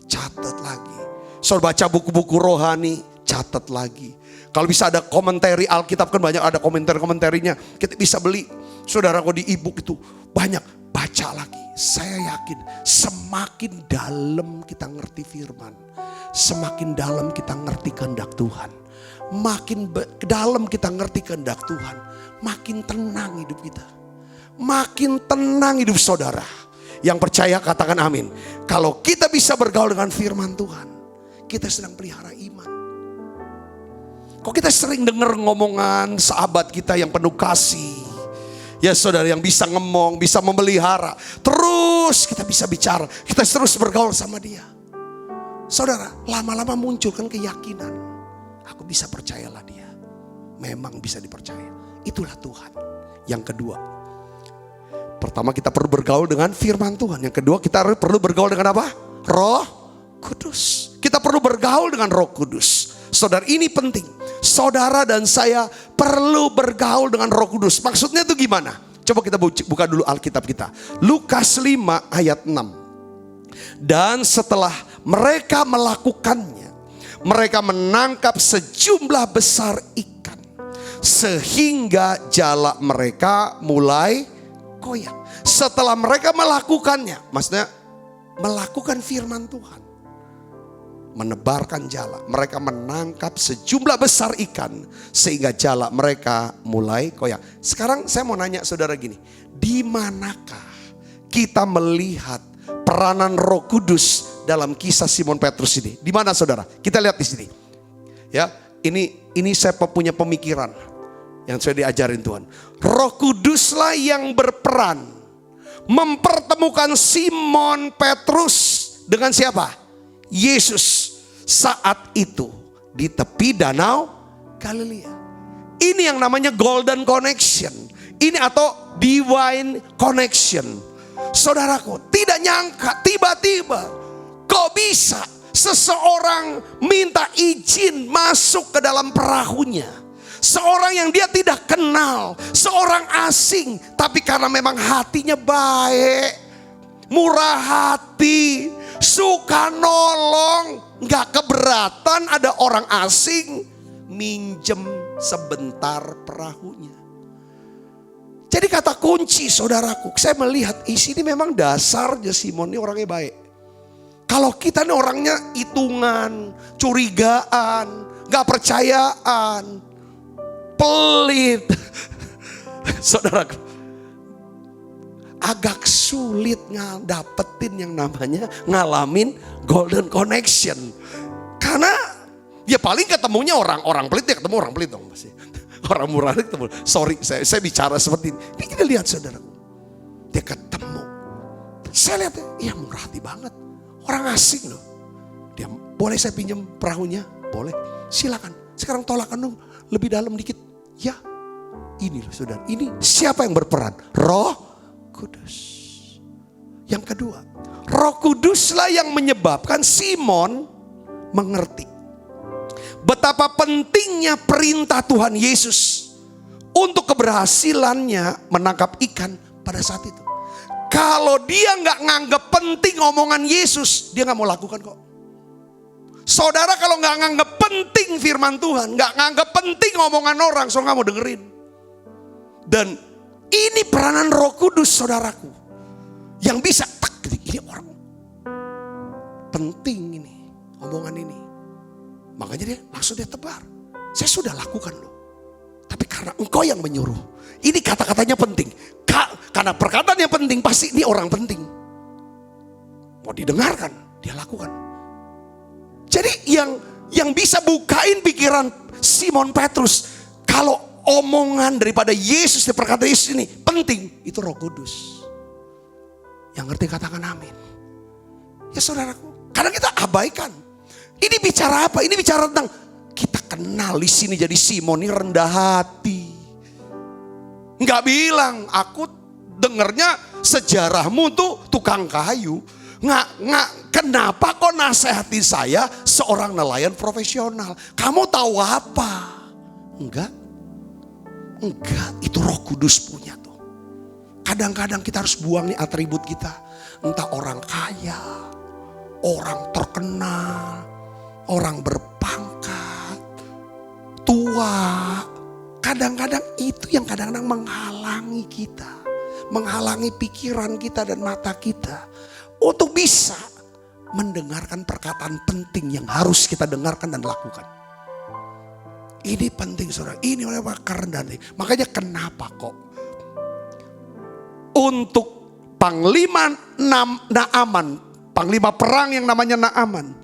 catat lagi. Saudara baca buku-buku rohani, catat lagi. Kalau bisa ada komentari Alkitab, kan banyak ada komentarinya, kita bisa beli. Saudaraku, di e-book itu banyak, baca lagi. Saya yakin semakin dalam kita ngerti firman, semakin dalam kita ngerti kehendak Tuhan. Makin dalam kita ngerti kehendak Tuhan, makin tenang hidup kita. Makin tenang hidup saudara. Yang percaya katakan amin. Kalau kita bisa bergaul dengan firman Tuhan, kita sedang pelihara iman. Kok kita sering dengar ngomongan sahabat kita yang penuh kasih. Ya saudara, yang bisa ngomong, bisa memelihara. Terus kita bisa bicara, kita terus bergaul sama dia. Saudara, lama-lama muncul kan keyakinan. Aku bisa percayalah dia. Memang bisa dipercaya. Itulah Tuhan. Yang kedua, pertama kita perlu bergaul dengan firman Tuhan. Yang kedua kita perlu bergaul dengan apa? Roh Kudus. Kita perlu bergaul dengan Roh Kudus. Saudara, ini penting. Saudara dan saya perlu bergaul dengan Roh Kudus. Maksudnya itu gimana? Coba kita buka dulu Alkitab kita. Lukas 5 ayat 6. Dan setelah mereka melakukannya, mereka menangkap sejumlah besar ikan, sehingga jala mereka mulai koyak. Setelah mereka melakukannya, maksudnya melakukan firman Tuhan, menebarkan jala, mereka menangkap sejumlah besar ikan sehingga jala mereka mulai koyak. Sekarang saya mau nanya saudara gini, di manakah kita melihat peranan Roh Kudus dalam kisah Simon Petrus ini? Di mana saudara? Kita lihat di sini. Ya, ini saya punya pemikiran yang saya diajarin Tuhan. Roh Kuduslah yang berperan mempertemukan Simon Petrus dengan siapa? Yesus saat itu di tepi danau Galilea. Ini yang namanya golden connection. Ini atau divine connection. Saudaraku, tidak nyangka tiba-tiba kok bisa seseorang minta izin masuk ke dalam perahunya. Seorang yang dia tidak kenal, seorang asing, tapi karena memang hatinya baik, murah hati, suka nolong, gak keberatan ada orang asing minjem sebentar perahunya. Jadi kata kunci saudaraku, saya melihat isi ini memang dasarnya Simon ini orangnya baik. Kalau kita ini orangnya hitungan, curigaan, gak percayaan, pelit, saudaraku, agak sulit dapetin yang namanya ngalamin golden connection. Karena ya paling ketemunya orang pelit, ya ketemu orang pelit dong pasti. Orang murah ketemu. Sorry, saya bicara seperti ini. Ini kita lihat saudara, dia ketemu. Saya lihat, iya murah hati banget. Orang asing loh. Dia, boleh saya pinjam perahunya? Boleh. Silakan. Sekarang tolakan dong lebih dalam dikit. Ya, ini loh saudara. Ini siapa yang berperan? Roh Kudus. Yang kedua, Roh Kuduslah yang menyebabkan Simon mengerti betapa pentingnya perintah Tuhan Yesus untuk keberhasilannya menangkap ikan pada saat itu. Kalau dia nggak nganggap penting omongan Yesus, dia nggak mau lakukan kok. Saudara kalau nggak nganggap penting firman Tuhan, nggak nganggap penting omongan orang, so nggak mau dengerin. Dan ini peranan Roh Kudus, saudaraku, yang bisa ini orang penting ini, omongan ini. Makanya dia langsung dia tebar. Saya sudah lakukan loh, tapi karena engkau yang menyuruh. Ini kata-katanya penting. Karena perkataan yang penting, pasti ini orang penting. Mau didengarkan, dia lakukan. Jadi yang bisa bukain pikiran Simon Petrus, kalau omongan daripada Yesus, perkataan Yesus ini penting, itu Roh Kudus. Yang ngerti katakan amin. Ya saudaraku, kadang kita abaikan. Ini bicara apa? Ini bicara tentang kita kenal di sini. Jadi Simon ini rendah hati. Nggak bilang, aku dengernya sejarahmu tuh tukang kayu. Nggak, kenapa kok nasihati saya seorang nelayan profesional? Kamu tahu apa? Enggak, itu Roh Kudus punya tuh. Kadang-kadang kita harus buang nih atribut kita. Entah orang kaya, orang terkenal, orang berpangkat, tua. Kadang-kadang itu yang kadang-kadang menghalangi kita. Menghalangi pikiran kita dan mata kita. Untuk bisa mendengarkan perkataan penting yang harus kita dengarkan dan lakukan. Ini penting saudara. Ini oleh kerendahan. Makanya kenapa kok untuk Panglima Naaman, Panglima perang yang namanya Naaman,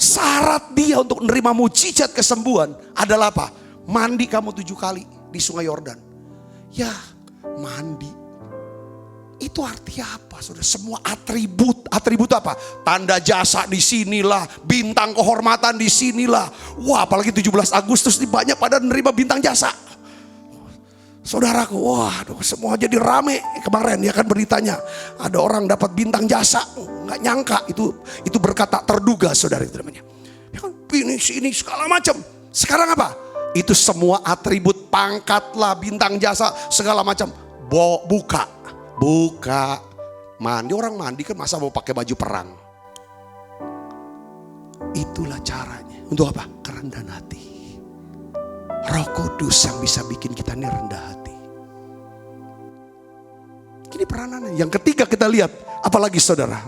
syarat dia untuk menerima mujizat kesembuhan adalah apa? Mandi kamu 7 kali di sungai Yordan. Ya, mandi. Itu artinya apa saudara? Semua atribut apa? Tanda jasa di sinilah, bintang kehormatan di sinilah. Wah, apalagi 17 Agustus ini banyak pada menerima bintang jasa. Saudaraku, waduh, semua jadi rame kemarin ya kan beritanya. Ada orang dapat bintang jasa, nggak nyangka itu berkat tak terduga saudara itu namanya. Ya kan, ini segala macam. Sekarang apa? Itu semua atribut pangkat lah, bintang jasa segala macam. Buka, mandi, orang mandi kan masa mau pakai baju perang. Itulah caranya. Untuk apa? Kerendahan hati. Roh Kudus yang bisa bikin kita ini rendah hati. Ini peranannya. Yang ketiga kita lihat, apalagi saudara,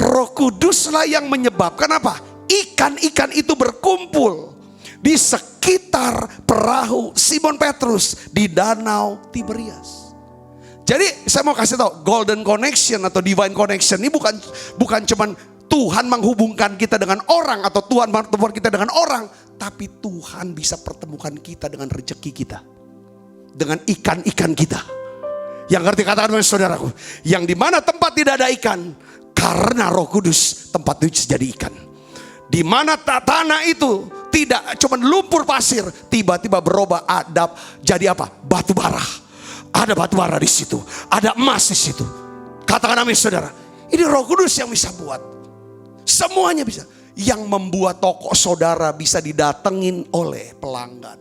Roh Kuduslah yang menyebabkan apa? Ikan-ikan itu berkumpul di sekitar perahu Simon Petrus di danau Tiberias. Jadi saya mau kasih tahu, golden connection atau divine connection ini bukan cuman Tuhan menghubungkan kita dengan orang atau Tuhan mempertemukan kita dengan orang, tapi Tuhan bisa pertemukan kita dengan rezeki kita, dengan ikan-ikan kita. Yang ngerti katakan saudaraku, yang dimana tempat tidak ada ikan, karena Roh Kudus tempat itu jadi ikan. Di mana tanah itu tidak cuma lumpur pasir, tiba-tiba berubah jadi apa? Batu bara. Ada batu bara di situ, ada emas di situ. Katakan amin saudara. Ini Roh Kudus yang bisa buat. Semuanya bisa. Yang membuat toko saudara bisa didatengin oleh pelanggan.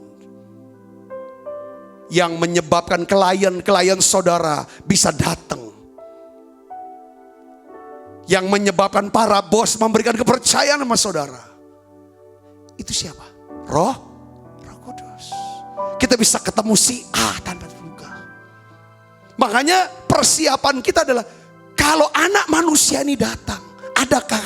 Yang menyebabkan klien saudara bisa datang. Yang menyebabkan para bos memberikan kepercayaan sama saudara. Itu siapa? Roh Kudus. Kita bisa ketemu si A tanpa terduga. Makanya persiapan kita adalah kalau anak manusia ini datang, adakah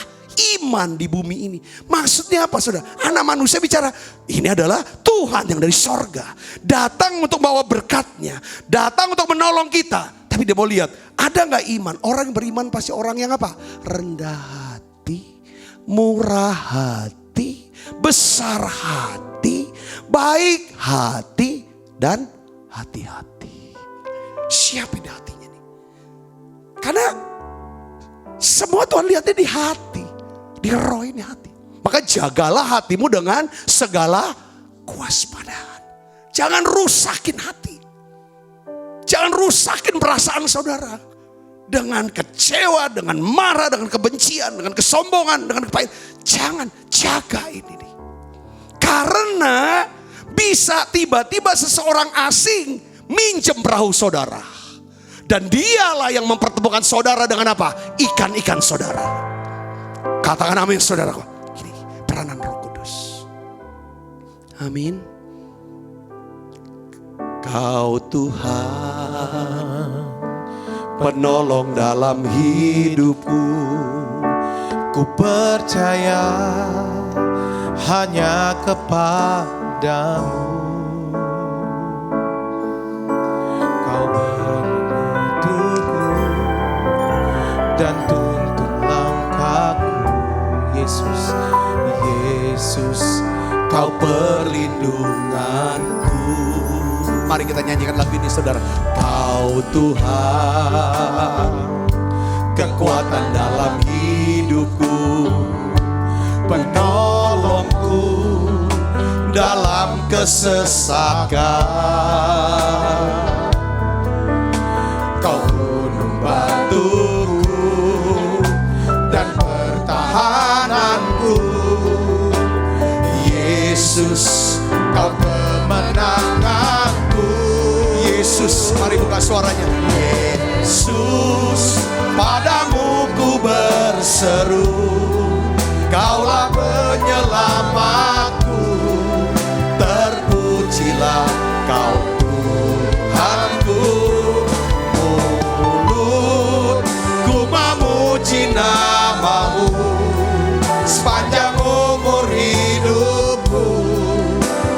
iman di bumi ini? Maksudnya apa saudara? Anak manusia bicara, ini adalah Tuhan yang dari sorga. Datang untuk bawa berkatnya, datang untuk menolong kita. Tapi dia mau lihat, ada gak iman? Orang yang beriman pasti orang yang apa? Rendah hati, murah hati, besar hati, baik hati, dan hati-hati. Siapin hatinya nih. Karena semua Tuhan lihatnya di hati. Di roh ini hati. Maka jagalah hatimu dengan segala kewaspadaan. Jangan rusakin hati. Jangan rusakin perasaan saudara. Dengan kecewa, dengan marah, dengan kebencian, dengan kesombongan, dengan kepahitan. Jangan, jaga ini nih. Karena bisa tiba-tiba seseorang asing minjem perahu saudara. Dan dialah yang mempertemukan saudara dengan apa? Ikan-ikan saudara. Katakan amin saudaraku. Amin. Kau Tuhan, penolong dalam hidupku. Ku percaya hanya kepadamu. Kau menuntutku dan tuntun langkahku. Yesus, Yesus, Kau perlindunganku. Mari kita nyanyikan lagu ini saudara. Kau Tuhan, kekuatan dalam hidupku, penolongku dalam kesesakan. Kau gunung batuku dan pertahananku. Yesus, Kau kemenanganku. Yesus, mari buka suaranya. Yesus, padamu ku berseru, Kaulah penyelamatku. Terpujilah Kau Tuhanku. Mulutku memuji nama-Mu sepanjang umur hidupku.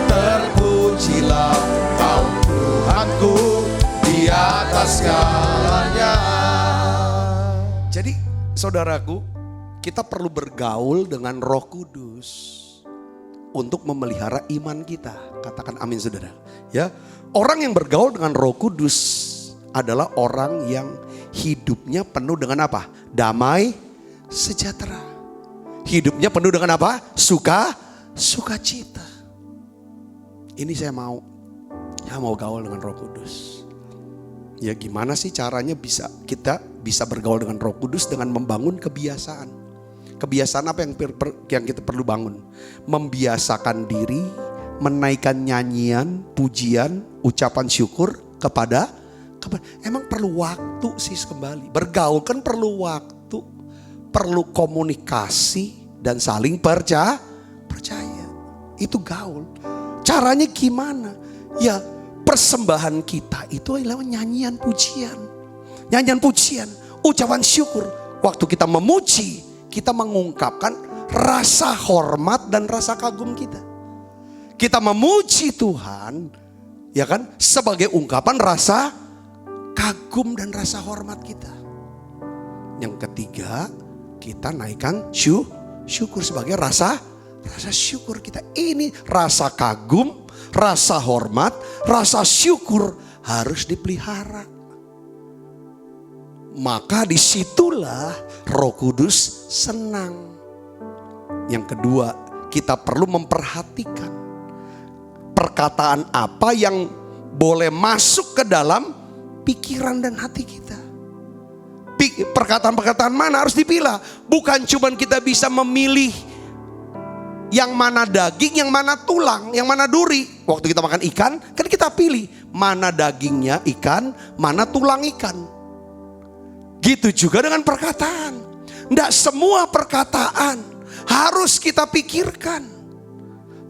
Terpujilah Kau Tuhanku di atas segalanya. Jadi saudaraku, kita perlu bergaul dengan Roh Kudus untuk memelihara iman kita. Katakan amin saudara. Ya, orang yang bergaul dengan Roh Kudus adalah orang yang hidupnya penuh dengan apa? Damai, sejahtera. Hidupnya penuh dengan apa? Sukacita. Ini saya mau gaul dengan Roh Kudus. Ya gimana sih caranya kita bisa bergaul dengan Roh Kudus dengan membangun kebiasaan. Kebiasaan apa yang kita perlu bangun? Membiasakan diri, menaikkan nyanyian, pujian, ucapan syukur kepada emang perlu waktu sih kembali. Bergaul kan perlu waktu, perlu komunikasi dan saling percaya. Itu gaul. Caranya gimana? Ya persembahan kita itu adalah nyanyian pujian. Nyanyian pujian, ucapan syukur. Waktu kita memuji, kita mengungkapkan rasa hormat dan rasa kagum kita. Kita memuji Tuhan, ya kan, sebagai ungkapan rasa kagum dan rasa hormat kita. Yang ketiga, kita naikkan syukur sebagai rasa syukur kita. Ini rasa kagum, rasa hormat, rasa syukur harus dipelihara. Maka disitulah Roh Kudus senang. Yang kedua, kita perlu memperhatikan perkataan apa yang boleh masuk ke dalam pikiran dan hati kita. Perkataan-perkataan mana harus dipilah. Bukan cuma kita bisa memilih yang mana daging, yang mana tulang, yang mana duri. Waktu kita makan ikan, kan kita pilih mana dagingnya ikan, mana tulang ikan. Gitu juga dengan perkataan. Tidak semua perkataan harus kita pikirkan.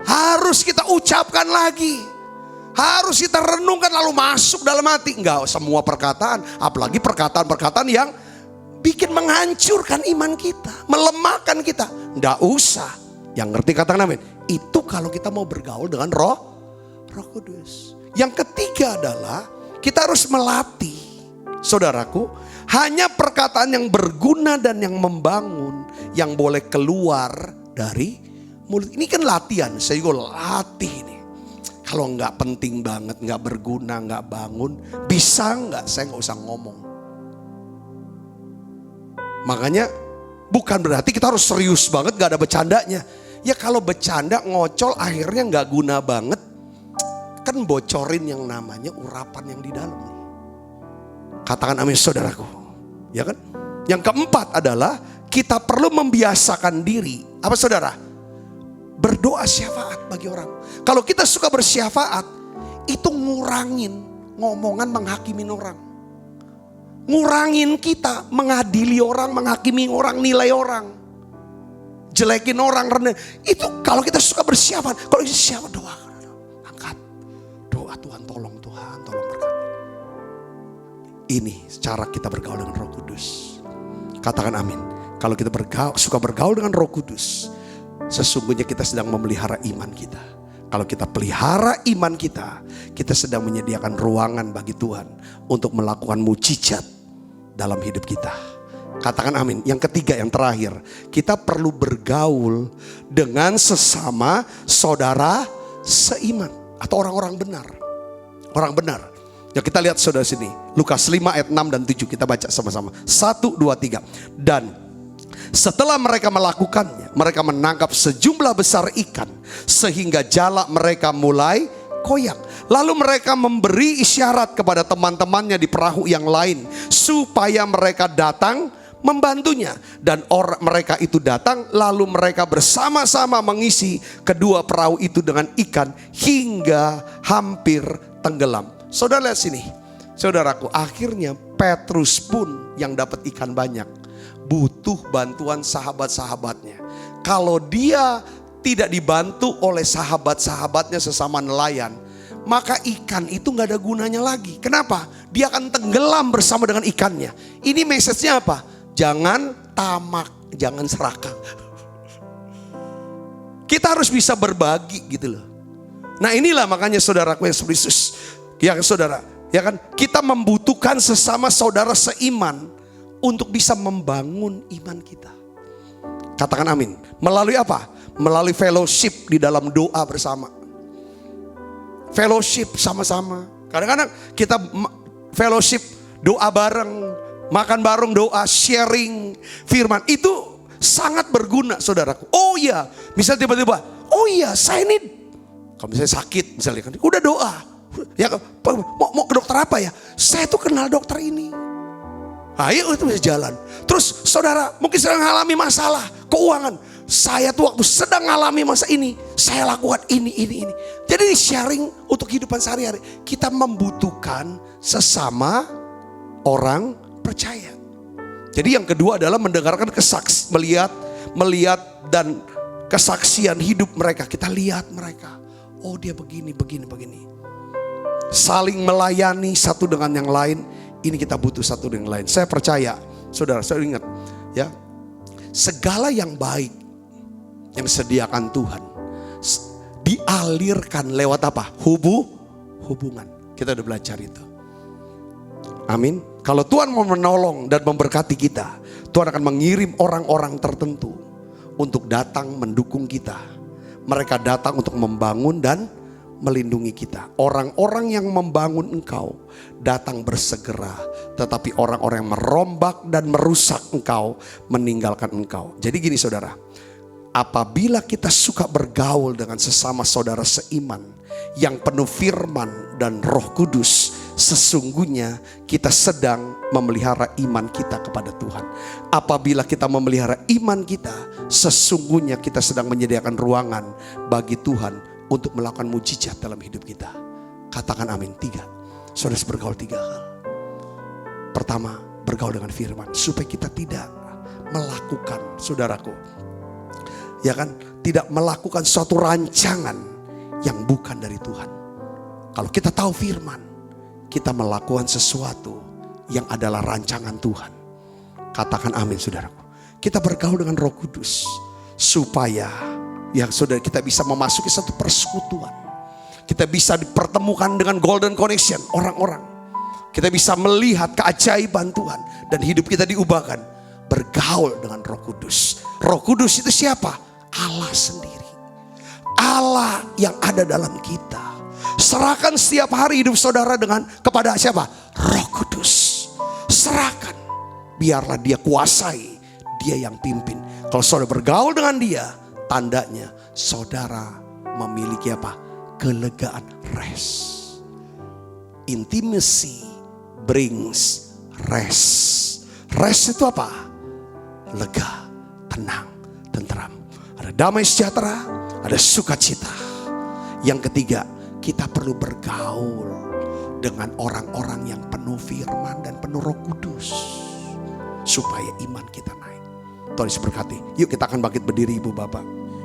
Harus kita ucapkan lagi. Harus kita renungkan lalu masuk dalam hati. Enggak semua perkataan. Apalagi perkataan-perkataan yang bikin menghancurkan iman kita. Melemahkan kita. Tidak usah. Yang ngerti katakan amin. Itu kalau kita mau bergaul dengan Roh Kudus. Yang ketiga adalah kita harus melatih. Saudaraku, hanya perkataan yang berguna dan yang membangun yang boleh keluar dari mulut. Ini kan latihan, saya juga latih ini. Kalau nggak penting banget, nggak berguna, nggak bangun, bisa nggak saya nggak usah ngomong. Makanya bukan berarti kita harus serius banget, nggak ada bercandanya. Ya kalau bercanda ngocol akhirnya nggak guna banget, kan bocorin yang namanya urapan yang di dalam. Katakan amin saudaraku. Ya kan? Yang keempat adalah kita perlu membiasakan diri. Apa saudara? Berdoa syafaat bagi orang. Kalau kita suka bersyafaat, itu ngurangin ngomongan menghakimi orang. Ngurangin kita mengadili orang, menghakimi orang, nilai orang. Jelekin orang, rendah. Itu kalau kita suka bersiapan. Kalau siapa doa, angkat doa, Tuhan tolong berkati. Ini cara kita bergaul dengan Roh Kudus. Katakan amin. Kalau kita suka bergaul dengan Roh Kudus, sesungguhnya kita sedang memelihara iman kita. Kalau kita pelihara iman kita, kita sedang menyediakan ruangan bagi Tuhan untuk melakukan mujizat dalam hidup kita. Katakan amin. Yang ketiga, yang terakhir, kita perlu bergaul dengan sesama saudara seiman atau orang-orang benar. Orang benar. Ya, kita lihat saudara sini, Lukas 5 ayat 6 dan 7, kita baca sama-sama. 1, 2, 3. Dan setelah mereka melakukannya, mereka menangkap sejumlah besar ikan sehingga jala mereka mulai koyak. Lalu mereka memberi isyarat kepada teman-temannya di perahu yang lain supaya mereka datang membantunya. Dan mereka itu datang, lalu mereka bersama-sama mengisi kedua perahu itu dengan ikan hingga hampir tenggelam. Saudara lihat sini, saudaraku, akhirnya Petrus pun yang dapat ikan banyak butuh bantuan sahabat-sahabatnya. Kalau dia tidak dibantu oleh sahabat-sahabatnya sesama nelayan, maka ikan itu gak ada gunanya lagi. Kenapa? Dia akan tenggelam bersama dengan ikannya. Ini message-nya apa? Jangan tamak, jangan serakah. Kita harus bisa berbagi gitu loh. Nah inilah makanya saudaraku yang Yesus, ya saudara, ya kan, kita membutuhkan sesama saudara seiman untuk bisa membangun iman kita. Katakan amin. Melalui apa? Melalui fellowship di dalam doa bersama. Fellowship sama-sama. Kadang-kadang kita fellowship, doa bareng, makan bareng, doa, sharing firman. Itu sangat berguna saudaraku. Oh iya, misalnya tiba-tiba, oh iya saya ini, kalau misalnya sakit misalnya kan, udah doa. Ya, mau ke dokter apa ya? Saya tuh kenal dokter ini. Ayo itu bisa jalan. Terus saudara mungkin sedang mengalami masalah keuangan. Saya tuh waktu sedang mengalami masa ini, saya lakukan ini. Jadi sharing untuk kehidupan sehari-hari. Kita membutuhkan sesama orang percaya. Jadi yang kedua adalah mendengarkan melihat dan kesaksian hidup mereka. Kita lihat mereka. Oh dia begini. Saling melayani satu dengan yang lain. Ini kita butuh satu dengan lain. Saya percaya, saudara, saya ingat ya, segala yang baik yang disediakan Tuhan dialirkan lewat apa? Hubungan. Kita udah belajar itu. Amin. Kalau Tuhan mau menolong dan memberkati kita, Tuhan akan mengirim orang-orang tertentu untuk datang mendukung kita. Mereka datang untuk membangun dan melindungi kita. Orang-orang yang membangun engkau datang bersegera, tetapi orang-orang yang merombak dan merusak engkau meninggalkan engkau. Jadi gini saudara, apabila kita suka bergaul dengan sesama saudara seiman yang penuh firman dan Roh Kudus, sesungguhnya kita sedang memelihara iman kita kepada Tuhan. Apabila kita memelihara iman kita, sesungguhnya kita sedang menyediakan ruangan bagi Tuhan untuk melakukan mujizat dalam hidup kita. Katakan amin. 3. Saudara bergaul 3 hal. Pertama, bergaul dengan firman supaya kita tidak melakukan, saudaraku, ya kan, tidak melakukan suatu rancangan yang bukan dari Tuhan. Kalau kita tahu firman, kita melakukan sesuatu yang adalah rancangan Tuhan. Katakan amin saudaraku. Kita bergaul dengan Roh Kudus supaya ya saudara, kita bisa memasuki satu persekutuan. Kita bisa dipertemukan dengan golden connection, orang-orang. Kita bisa melihat keajaiban Tuhan dan hidup kita diubahkan. Bergaul dengan Roh Kudus. Roh Kudus itu siapa? Allah sendiri. Allah yang ada dalam kita. Serahkan setiap hari hidup saudara kepada siapa? Roh Kudus. Serahkan. Biarlah dia kuasai, dia yang pimpin. Kalau saudara bergaul dengan dia, tandanya saudara memiliki apa? Kelegaan, rest. Intimacy brings rest. Rest itu apa? Lega, tenang, tentram. Ada damai sejahtera, ada sukacita. Yang ketiga, kita perlu bergaul dengan orang-orang yang penuh firman dan penuh Roh Kudus supaya iman kita naik. Tuhan Yesus berkati. Yuk kita akan bangkit berdiri Ibu Bapak.